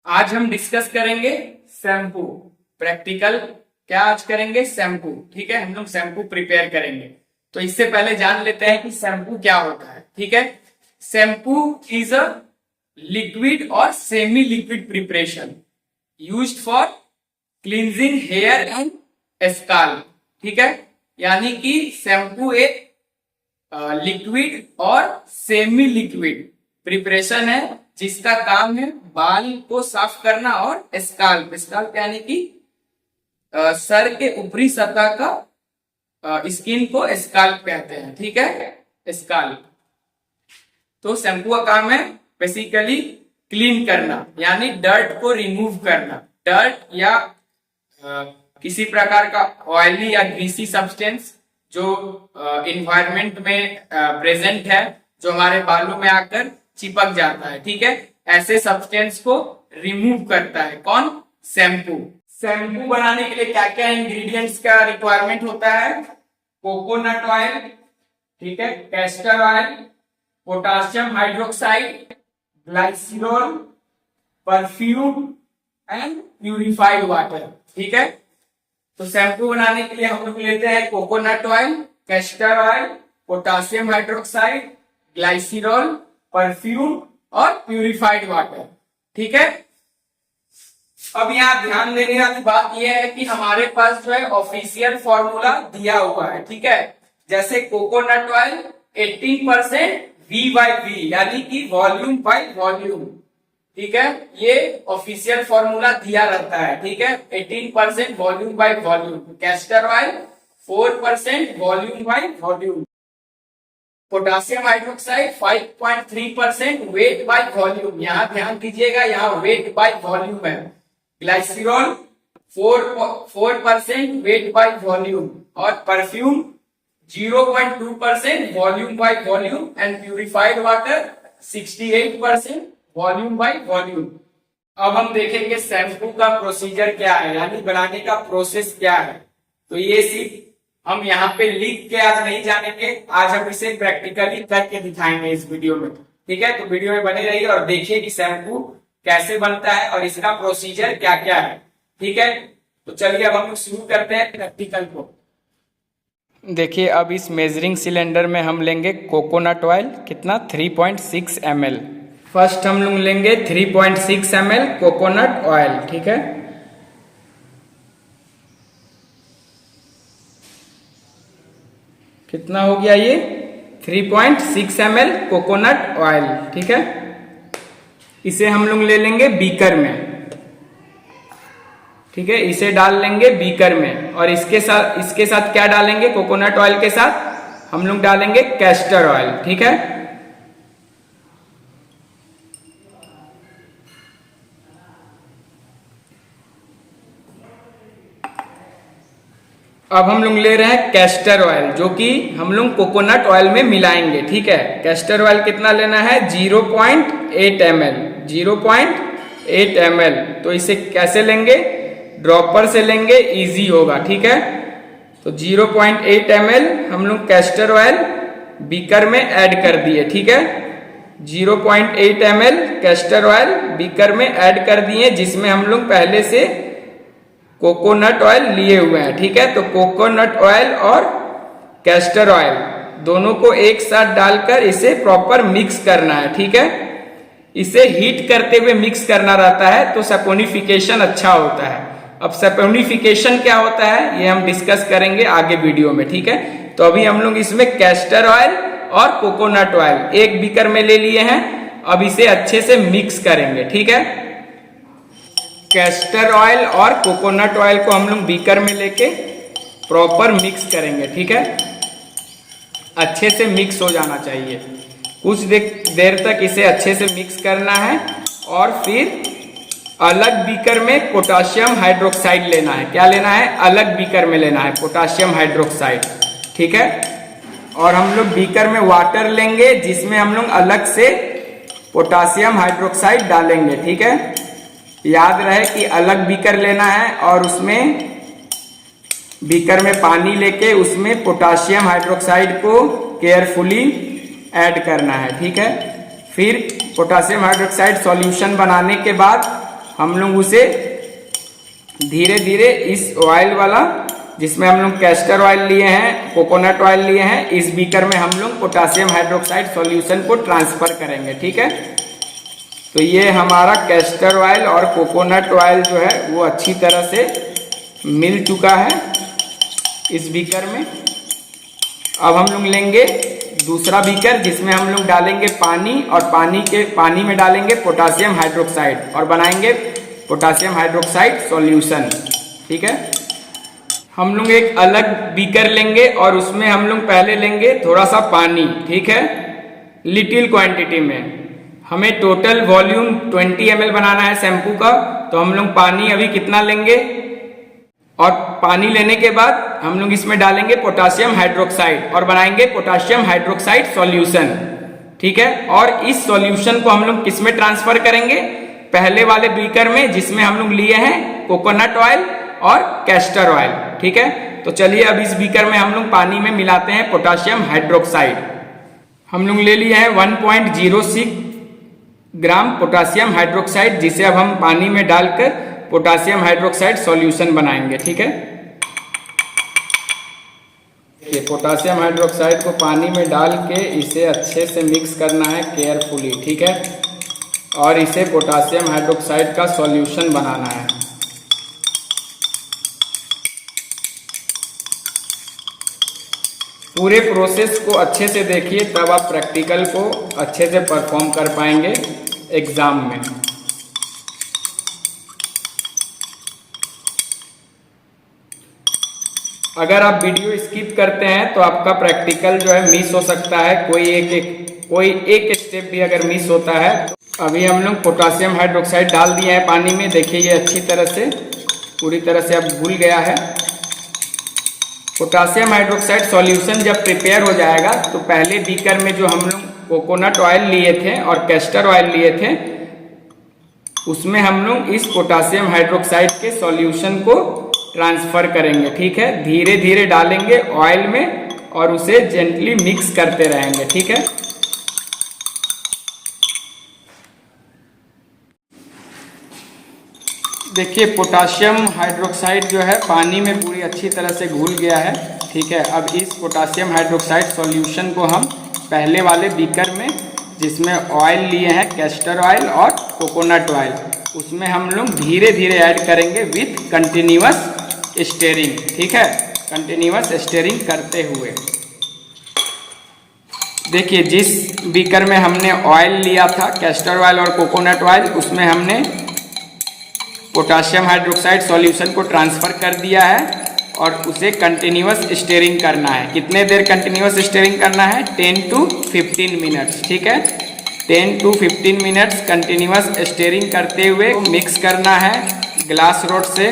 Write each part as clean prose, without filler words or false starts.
आज हम डिस्कस करेंगे शैम्पू। प्रैक्टिकल क्या आज करेंगे? शैम्पू। ठीक है, हम लोग शैम्पू प्रिपेयर करेंगे। तो इससे पहले जान लेते हैं कि शैम्पू क्या होता है। ठीक है, shampoo is a liquid or semi liquid preparation used for cleansing hair and scalp. ठीक है, यानी कि शैम्पू एक liquid or semi liquid preparation है जिसका काम है बाल को साफ करना और स्काल्प यानी कि सर के ऊपरी सतह का स्किन को स्काल्प कहते हैं। ठीक है, स्काल्प। तो शैम्पू का काम है बेसिकली क्लीन करना, यानी डर्ट को रिमूव करना। डर्ट या किसी प्रकार का ऑयली या ग्रीसी सब्सटेंस जो इन्वायरमेंट में प्रेजेंट है, जो हमारे बालों में आकर चिपक जाता है। ठीक है, ऐसे सब्सटेंस को रिमूव करता है कौन? शैम्पू। शैम्पू बनाने के लिए क्या क्या इंग्रेडिएंट्स का रिक्वायरमेंट होता है? कोकोनट ऑयल, ठीक है, castor oil, potassium hydroxide, glycerol, perfume and purified water. ठीक है, तो शैम्पू बनाने के लिए हम लोग लेते हैं coconut oil, castor oil, potassium hydroxide, glycerol, perfume और प्यूरिफाइड वाटर। ठीक है, अब यहाँ ध्यान देने वाली बात यह है कि हमारे पास जो है ऑफिशियल फॉर्मूला दिया हुआ है। ठीक है, जैसे कोकोनट ऑयल 18% V/V यानी कि वॉल्यूम बाय वॉल्यूम। ठीक है, ये ऑफिशियल फॉर्मूला दिया रहता है। ठीक है, 18% volume by volume. Castor oil 4% volume by volume. Potassium hydroxide 5.3% weight by volume. यहां ध्यान दीजिएगा, यहाँ वेट बाय वॉल्यूम है। ग्लाइसरॉल 4% वेट बाय वॉल्यूम और perfume 0.2% volume by volume and purified water 68% volume by volume. अब हम देखेंगे शैम्पू का प्रोसीजर क्या है, यानी बनाने का प्रोसेस क्या है। तो ये सिर्फ हम यहाँ पे लिख के आज नहीं जानेंगे, आज हम इसे प्रैक्टिकली करके दिखाएंगे इस वीडियो में। ठीक है, तो वीडियो में बने रहिए और देखिए कि शैम्पू कैसे बनता है और इसका प्रोसीजर क्या क्या है। ठीक है, तो चलिए अब हम लोग शुरू करते हैं प्रैक्टिकल को। देखिए, अब इस मेजरिंग सिलेंडर में हम लेंगे कोकोनट ऑयल, कितना? 3.6 ml। फर्स्ट हम लोग लेंगे 3.6 ml कोकोनट ऑयल। ठीक है, कितना हो गया ये? 3.6 ml कोकोनट ऑयल। ठीक है, इसे हम लोग ले लेंगे बीकर में। ठीक है, इसे डाल लेंगे बीकर में और इसके साथ क्या डालेंगे? कोकोनट ऑयल के साथ हम लोग डालेंगे कैस्टर ऑयल। ठीक है, अब हम लोग ले रहे हैं कैस्टर ऑयल, जो कि हम लोग कोकोनट ऑयल में मिलाएंगे। ठीक है, कैस्टर ऑयल कितना लेना है? 0.8 ml। 0.8 ml। तो इसे कैसे लेंगे? ड्रॉपर से लेंगे, इजी होगा। ठीक है, तो 0.8 ml हम लोग कैस्टर ऑयल बीकर में ऐड कर दिए। ठीक है, 0.8 ml कैस्टर ऑयल बीकर में ऐड कर दिए, जिसमें हम लोग पहले से कोकोनट ऑयल लिए हुए हैं। ठीक है, तो कोकोनट ऑयल और कैस्टर ऑयल दोनों को एक साथ डालकर इसे प्रॉपर मिक्स करना है। ठीक है, इसे हीट करते हुए मिक्स करना रहता है तो सैपोनिफिकेशन अच्छा होता है। अब सैपोनिफिकेशन क्या होता है ये हम डिस्कस करेंगे आगे वीडियो में। ठीक है, तो अभी हम लोग इसमें कैस्टर ऑयल और कोकोनट ऑयल एक बीकर में ले लिए हैं। अब इसे अच्छे से मिक्स करेंगे। ठीक है, कैस्टर ऑयल और कोकोनट ऑयल को हम लोग बीकर में लेके प्रॉपर मिक्स करेंगे। ठीक है, अच्छे से मिक्स हो जाना चाहिए। कुछ देर तक इसे अच्छे से मिक्स करना है और फिर अलग बीकर में पोटासियम हाइड्रोक्साइड लेना है। क्या लेना है? अलग बीकर में लेना है पोटासियम हाइड्रोक्साइड। ठीक है, और हम लोग बीकर में वाटर लेंगे जिसमें हम लोग अलग से पोटासियम हाइड्रोक्साइड डालेंगे। ठीक है, याद रहे कि अलग बीकर लेना है और उसमें बीकर में पानी लेके उसमें पोटासियम हाइड्रोक्साइड को केयरफुली ऐड करना है। ठीक है, फिर पोटासियम हाइड्रोक्साइड सॉल्यूशन बनाने के बाद हम लोग उसे धीरे धीरे इस ऑयल वाला, जिसमें हम लोग कैस्टर ऑयल लिए हैं, कोकोनट ऑयल लिए हैं, इस बीकर में हम लोग पोटासियम हाइड्रोक्साइड सॉल्यूशन को ट्रांसफर करेंगे। ठीक है, तो ये हमारा कैस्टर ऑयल और कोकोनट ऑयल जो है वो अच्छी तरह से मिल चुका है इस बीकर में। अब हम लोग लेंगे दूसरा बीकर, जिसमें हम लोग डालेंगे पानी, और पानी में डालेंगे पोटासियम हाइड्रोक्साइड और बनाएंगे पोटासियम हाइड्रोक्साइड सॉल्यूशन। ठीक है, हम लोग एक अलग बीकर लेंगे और उसमें हम लोग पहले लेंगे थोड़ा सा पानी। ठीक है, लिटिल क्वांटिटी में। हमें टोटल वॉल्यूम 20 ml बनाना है शैम्पू का, तो हम लोग पानी अभी कितना लेंगे, और पानी लेने के बाद हम लोग इसमें डालेंगे पोटासियम हाइड्रोक्साइड और बनाएंगे पोटासियम हाइड्रोक्साइड सॉल्यूशन। ठीक है, और इस सॉल्यूशन को हम लोग किस में ट्रांसफर करेंगे, पहले वाले बीकर में, जिसमें हम लोग लिए हैं कोकोनट ऑयल और कैस्टर ऑयल। ठीक है, तो चलिए अब इस बीकर में हम लोग पानी में मिलाते हैं पोटासियम हाइड्रोक्साइड। हम लोग ले लिए हैं 1.06 ग्राम पोटासियम हाइड्रोक्साइड, जिसे अब हम पानी में डालकर पोटासियम हाइड्रोक्साइड सॉल्यूशन बनाएंगे। ठीक है, ये पोटासियम हाइड्रोक्साइड को पानी में डाल के इसे अच्छे से मिक्स करना है केयरफुली। ठीक है, और इसे पोटासियम हाइड्रोक्साइड का सॉल्यूशन बनाना है। पूरे प्रोसेस को अच्छे से देखिए, तब आप प्रैक्टिकल को अच्छे से परफॉर्म कर पाएंगे एग्जाम में। अगर आप वीडियो स्किप करते हैं तो आपका प्रैक्टिकल जो है मिस हो सकता है, कोई एक स्टेप भी अगर मिस होता है। अभी हम लोग पोटासियम हाइड्रोक्साइड डाल दिए हैं पानी में, देखिए ये अच्छी तरह से पूरी तरह से अब घुल गया है। पोटासियम हाइड्रोक्साइड सॉल्यूशन जब प्रिपेयर हो जाएगा तो पहले बीकर में जो हम लोग कोकोनट ऑयल लिए थे और कैस्टर ऑयल लिए थे, उसमें हम लोग इस पोटासियम हाइड्रोक्साइड के सॉल्यूशन को ट्रांसफर करेंगे। ठीक है, धीरे धीरे डालेंगे ऑयल में और उसे जेंटली मिक्स करते रहेंगे। ठीक है, देखिए पोटासियम हाइड्रोक्साइड जो है पानी में पूरी अच्छी तरह से घुल गया है। ठीक है, अब इस पोटासियम हाइड्रोक्साइड सॉल्यूशन को हम पहले वाले बीकर में, जिसमें ऑयल लिए हैं कैस्टर ऑयल और कोकोनट ऑयल, उसमें हम लोग धीरे धीरे ऐड करेंगे विथ कंटिन्यूअस स्टेयरिंग। ठीक है, कंटिन्यूअस स्टेयरिंग करते हुए। देखिए जिस बीकर में हमने ऑयल लिया था कैस्टर ऑयल और कोकोनट ऑयल, उसमें हमने पोटासियम हाइड्रोक्साइड सॉल्यूशन को ट्रांसफर कर दिया है और उसे कंटिन्यूअस स्टेयरिंग करना है। कितने देर कंटिन्यूअस स्टेयरिंग करना है, 10 to 15 मिनट्स। ठीक है, 10 to 15 मिनट्स कंटिन्यूअस स्टेयरिंग करते हुए मिक्स करना है ग्लास रोड से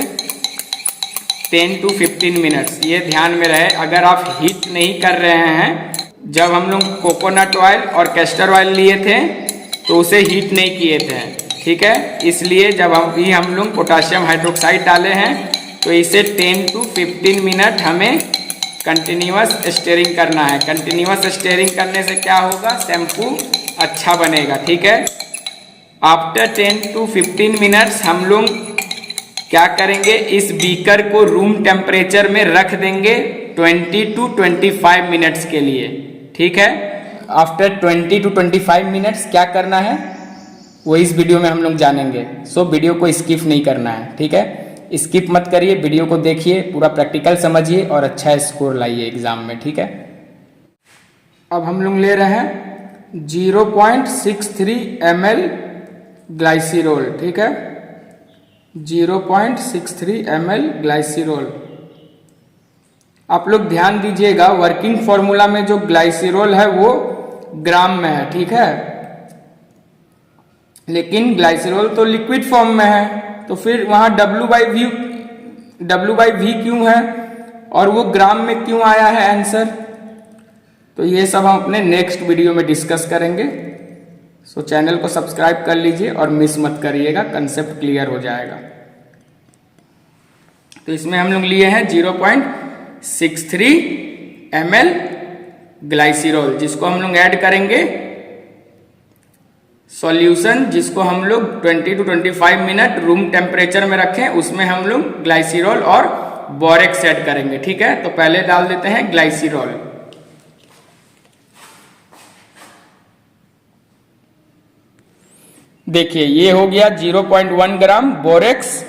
10 to 15 मिनट्स। ये ध्यान में रहे, अगर आप हीट नहीं कर रहे हैं, जब हम लोग कोकोनट ऑयल और कैस्टर ऑयल लिए थे तो उसे हीट नहीं किए थे। ठीक है, इसलिए जब हम लोग पोटासियम हाइड्रोक्साइड डाले हैं तो इसे 10 to 15 मिनट हमें कंटिन्यूअस स्टेयरिंग करना है। कंटिन्यूअस स्टेयरिंग करने से क्या होगा, शैम्पू अच्छा बनेगा। ठीक है, आफ्टर 10 to 15 मिनट्स हम लोग क्या करेंगे, इस बीकर को रूम टेम्परेचर में रख देंगे 20 to 25 मिनट्स के लिए। ठीक है, आफ्टर 20 to 25 मिनट्स क्या करना है वो इस वीडियो में हम लोग जानेंगे। सो वीडियो को स्किप नहीं करना है। ठीक है, स्किप मत करिए, वीडियो को देखिए, पूरा प्रैक्टिकल समझिए और अच्छा स्कोर लाइए एग्जाम में। ठीक है, अब हम लोग ले रहे हैं 0.63 ml ग्लाइसिरोल। ठीक है, 0.63 ml ग्लाइसिरोल। आप लोग ध्यान दीजिएगा, वर्किंग फॉर्मूला में जो ग्लाइसिरोल है वो ग्राम में है। ठीक है, लेकिन ग्लाइसिरोल तो लिक्विड फॉर्म में है, तो फिर वहां W/V क्यों है और वो ग्राम में क्यों आया है आंसर, तो ये सब हम अपने नेक्स्ट वीडियो में डिस्कस करेंगे। सो चैनल को सब्सक्राइब कर लीजिए और मिस मत करिएगा, कंसेप्ट क्लियर हो जाएगा। तो इसमें हम लोग लिए हैं 0.63 ml ग्लाइसिरोल, जिसको हम लोग ऐड करेंगे सॉल्यूशन जिसको हम लोग 20 to 25 मिनट रूम टेम्परेचर में रखें, उसमें हम लोग ग्लाइसिरॉल और बोरेक्स ऐड करेंगे। ठीक है, तो पहले डाल देते हैं ग्लाइसिरॉल। देखिए ये हो गया 0.1 ग्राम बोरेक्स,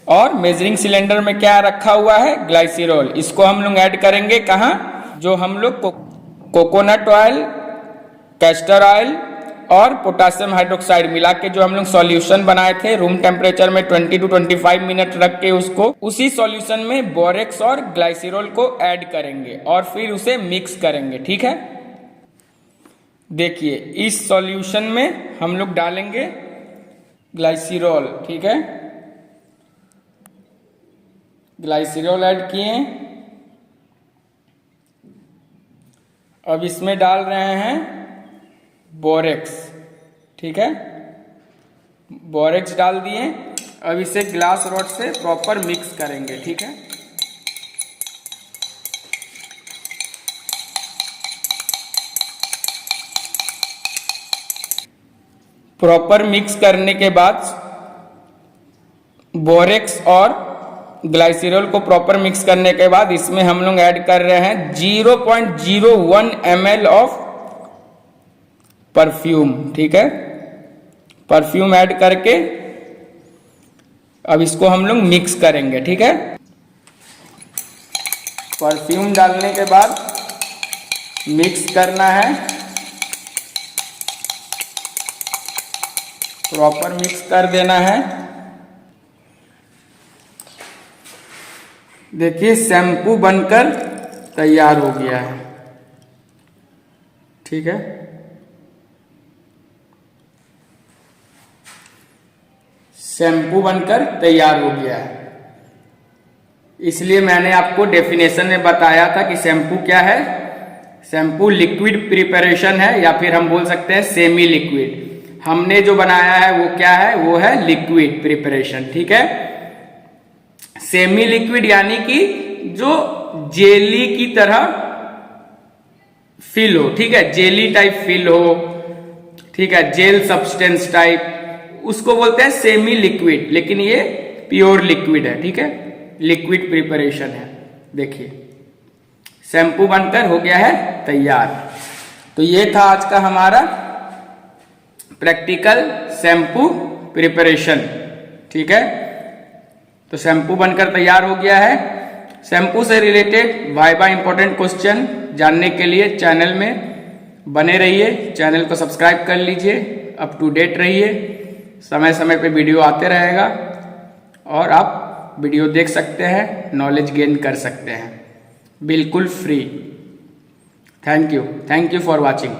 और मेजरिंग सिलेंडर में क्या रखा हुआ है, ग्लाइसिरॉल। इसको हम लोग ऐड करेंगे कहाँ, जो हम लोग कोकोनट ऑयल, कैस्टर ऑयल और पोटासियम हाइड्रोक्साइड मिला के जो हम लोग सॉल्यूशन बनाए थे रूम टेम्परेचर में 20 to 25 मिनट रख के, उसको उसी सॉल्यूशन में बोरेक्स और ग्लाइसिरॉल को ऐड करेंगे और फिर उसे मिक्स करेंगे। ठीक है, देखिए इस सॉल्यूशन में हम लोग डालेंगे ग्लाइसिरॉल। ठीक है, ग्लाइसिरॉल ऐड किए। अब इसमें डाल रहे हैं बोरेक्स। ठीक है, बोरेक्स डाल दिए। अब इसे ग्लास रॉड से प्रॉपर मिक्स करेंगे। ठीक है, प्रॉपर मिक्स करने के बाद बोरेक्स और ग्लाइसिरॉल को प्रॉपर मिक्स करने के बाद इसमें हम लोग ऐड कर रहे हैं 0.01 ml ऑफ परफ्यूम। ठीक है, परफ्यूम ऐड करके अब इसको हम लोग मिक्स करेंगे। ठीक है, परफ्यूम डालने के बाद मिक्स करना है, प्रॉपर मिक्स कर देना है। देखिए शैम्पू बनकर तैयार हो गया है। ठीक है, शैम्पू बनकर तैयार हो गया है। इसलिए मैंने आपको डेफिनेशन में बताया था कि शैम्पू क्या है। शैम्पू लिक्विड प्रिपरेशन है, या फिर हम बोल सकते हैं सेमी लिक्विड। हमने जो बनाया है वो क्या है, वो है लिक्विड प्रिपरेशन। ठीक है, सेमी लिक्विड यानी कि जो जेली की तरह फील हो। ठीक है, जेली टाइप फील हो। ठीक है, जेल सब्सटेंस टाइप, उसको बोलते हैं सेमी लिक्विड, लेकिन ये प्योर लिक्विड है। ठीक है, लिक्विड प्रिपरेशन है। देखिए शैम्पू बनकर हो गया है तैयार। तो ये था आज का हमारा प्रैक्टिकल शैम्पू प्रिपरेशन। ठीक है, तो शैम्पू बनकर तैयार हो गया है। शैम्पू से रिलेटेड वाइवा इंपॉर्टेंट क्वेश्चन जानने के लिए चैनल में बने रहिए, चैनल को सब्सक्राइब कर लीजिए, अप टू डेट रहिए। समय समय पे वीडियो आते रहेगा और आप वीडियो देख सकते हैं, नॉलेज गेन कर सकते हैं, बिल्कुल free. Thank you for watching.